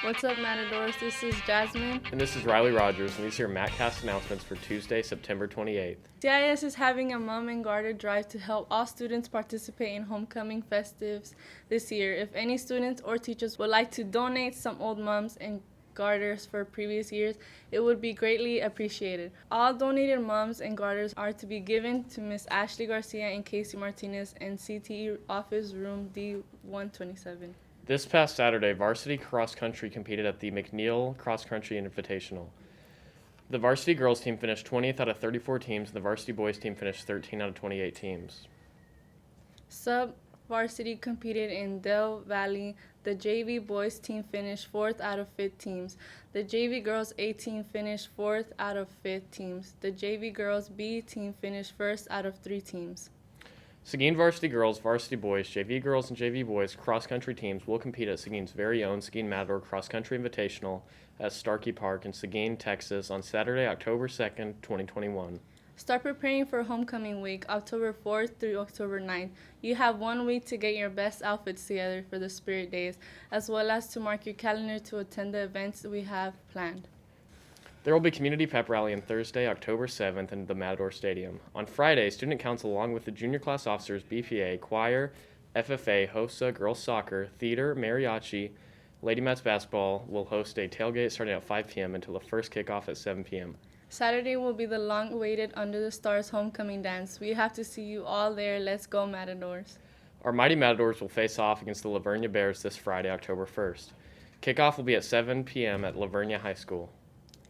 What's up, Matadors? This is Jasmine. And this is Riley Rogers, and these are MatCast Announcements for Tuesday, September 28th. CIS is having a Mom and Garter drive to help all students participate in homecoming festives this year. If any students or teachers would like to donate some old mums and garters for previous years, it would be greatly appreciated. All donated mums and garters are to be given to Miss Ashley Garcia and Casey Martinez in CTE office room D127. This past Saturday, varsity cross country competed at the McNeil Cross Country Invitational. The varsity girls team finished 20th out of 34 teams, and the varsity boys team finished 13 out of 28 teams. Sub-varsity competed in Del Valley. The JV boys team finished 4th out of 5 teams. The JV girls A team finished 4th out of 5 teams. The JV girls B team finished 1st out of 3 teams. Seguin varsity girls, varsity boys, JV girls, and JV boys cross-country teams will compete at Seguin's very own Seguin Matador Cross Country Invitational at Starkey Park in Seguin, Texas on Saturday, October 2nd, 2021. Start preparing for homecoming week, October 4th through October 9th. You have 1 week to get your best outfits together for the Spirit Days, as well as to mark your calendar to attend the events we have planned. There will be community pep rally on Thursday, October 7th in the Matador Stadium. On Friday, Student Council, along with the junior class officers, BPA, choir, FFA, HOSA, girls soccer, theater, mariachi, Lady Mats basketball, will host a tailgate starting at 5 p.m. until the first kickoff at 7 p.m. Saturday will be the long-awaited Under the Stars homecoming dance. We have to see you all there. Let's go, Matadors. Our Mighty Matadors will face off against the Lavernia Bears this Friday, October 1st. Kickoff will be at 7 p.m. at Lavernia High School.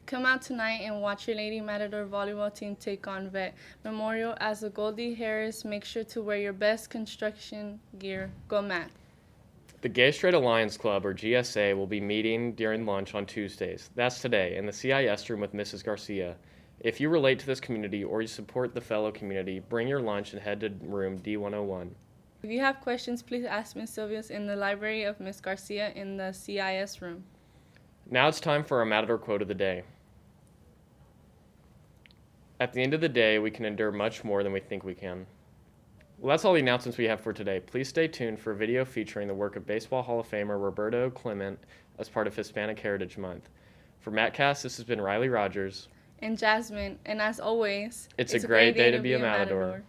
Come out tonight and watch your Lady Matador volleyball team take on Vet Memorial as the Goldie Harris. Make sure to wear your best construction gear. Go Matt. The Gay Straight Alliance Club, or GSA, will be meeting during lunch on Tuesdays. That's today, in the CIS room with Mrs. Garcia. If you relate to this community or you support the fellow community, bring your lunch and head to room D101. If you have questions, please ask Ms. Silvius in the library of Ms. Garcia in the CIS room. Now it's time for our Matador Quote of the Day. At the end of the day, we can endure much more than we think we can. Well, that's all the announcements we have for today. Please stay tuned for a video featuring the work of Baseball Hall of Famer Roberto Clemente as part of Hispanic Heritage Month. For MatCast, this has been Riley Rogers. And Jasmine, and as always, it's a great day to be a Matador.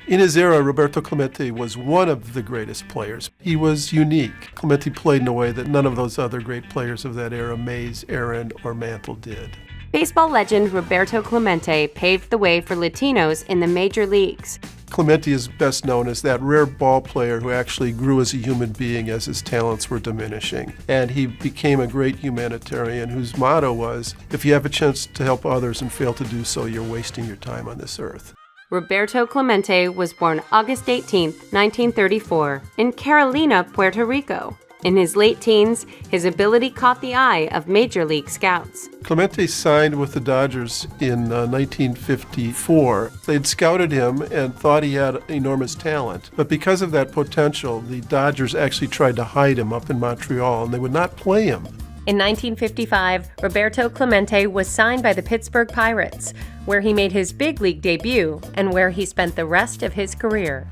In his era, Roberto Clemente was one of the greatest players. He was unique. Clemente played in a way that none of those other great players of that era, Mays, Aaron, or Mantle, did. Baseball legend Roberto Clemente paved the way for Latinos in the major leagues. Clemente is best known as that rare ball player who actually grew as a human being as his talents were diminishing. And he became a great humanitarian whose motto was, if you have a chance to help others and fail to do so, you're wasting your time on this earth. Roberto Clemente was born August 18, 1934, in Carolina, Puerto Rico. In his late teens, his ability caught the eye of Major League scouts. Clemente signed with the Dodgers in 1954. They'd scouted him and thought he had enormous talent. But because of that potential, the Dodgers actually tried to hide him up in Montreal, and they would not play him. In 1955, Roberto Clemente was signed by the Pittsburgh Pirates, where he made his big league debut and where he spent the rest of his career.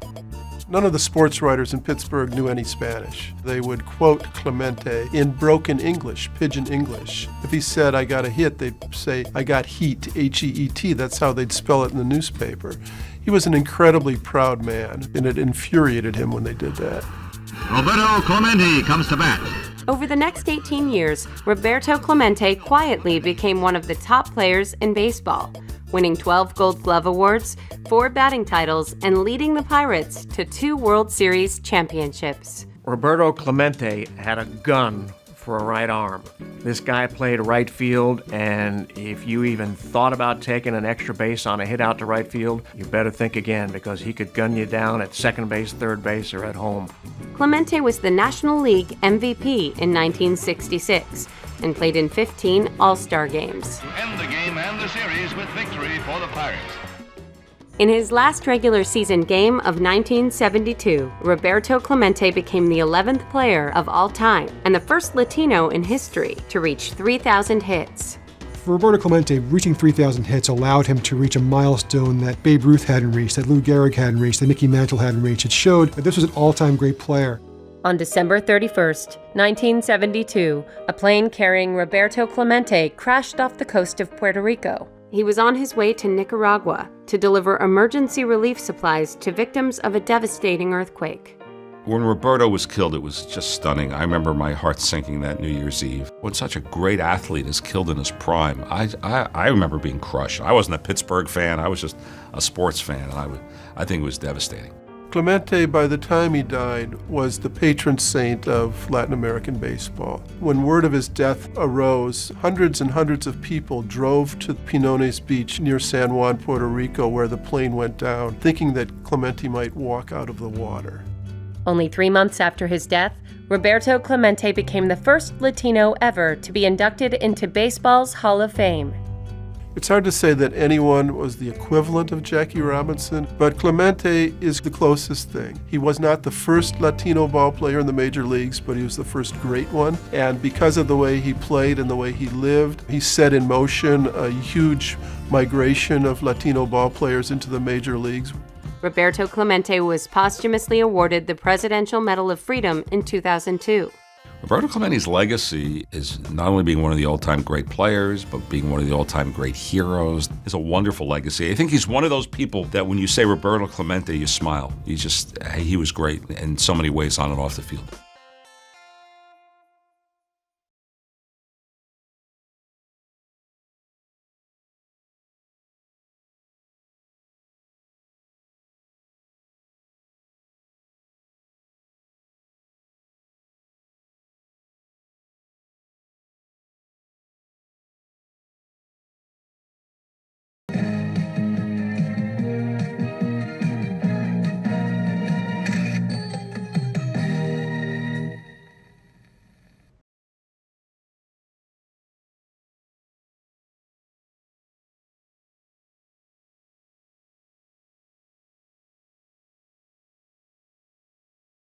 None of the sports writers in Pittsburgh knew any Spanish. They would quote Clemente in broken English, pidgin English. If he said, I got a hit, they'd say, I got heat, H-E-E-T. That's how they'd spell it in the newspaper. He was an incredibly proud man, and it infuriated him when they did that. Roberto Clemente comes to bat. Over the next 18 years, Roberto Clemente quietly became one of the top players in baseball, winning 12 Gold Glove Awards, 4 batting titles, and leading the Pirates to 2 World Series championships. Roberto Clemente had a gun for a right arm. This guy played right field, and if you even thought about taking an extra base on a hit out to right field, you better think again, because he could gun you down at second base, third base, or at home. Clemente was the National League MVP in 1966 and played in 15 All-Star games. End the game and the series with victory for the Pirates. In his last regular season game of 1972, Roberto Clemente became the 11th player of all time and the first Latino in history to reach 3,000 hits. For Roberto Clemente, reaching 3,000 hits allowed him to reach a milestone that Babe Ruth hadn't reached, that Lou Gehrig hadn't reached, that Mickey Mantle hadn't reached. It showed that this was an all-time great player. On December 31st, 1972, a plane carrying Roberto Clemente crashed off the coast of Puerto Rico. He was on his way to Nicaragua to deliver emergency relief supplies to victims of a devastating earthquake. When Roberto was killed, it was just stunning. I remember my heart sinking that New Year's Eve. When such a great athlete is killed in his prime, I remember being crushed. I wasn't a Pittsburgh fan. I was just a sports fan. I think it was devastating. Clemente, by the time he died, was the patron saint of Latin American baseball. When word of his death arose, hundreds and hundreds of people drove to Pinones Beach near San Juan, Puerto Rico, where the plane went down, thinking that Clemente might walk out of the water. Only 3 months after his death, Roberto Clemente became the first Latino ever to be inducted into baseball's Hall of Fame. It's hard to say that anyone was the equivalent of Jackie Robinson, but Clemente is the closest thing. He was not the first Latino ball player in the major leagues, but he was the first great one. And because of the way he played and the way he lived, he set in motion a huge migration of Latino ball players into the major leagues. Roberto Clemente was posthumously awarded the Presidential Medal of Freedom in 2002. Roberto Clemente's legacy is not only being one of the all-time great players, but being one of the all-time great heroes. It's a wonderful legacy. I think he's one of those people that when you say Roberto Clemente, you smile. He was great in so many ways on and off the field.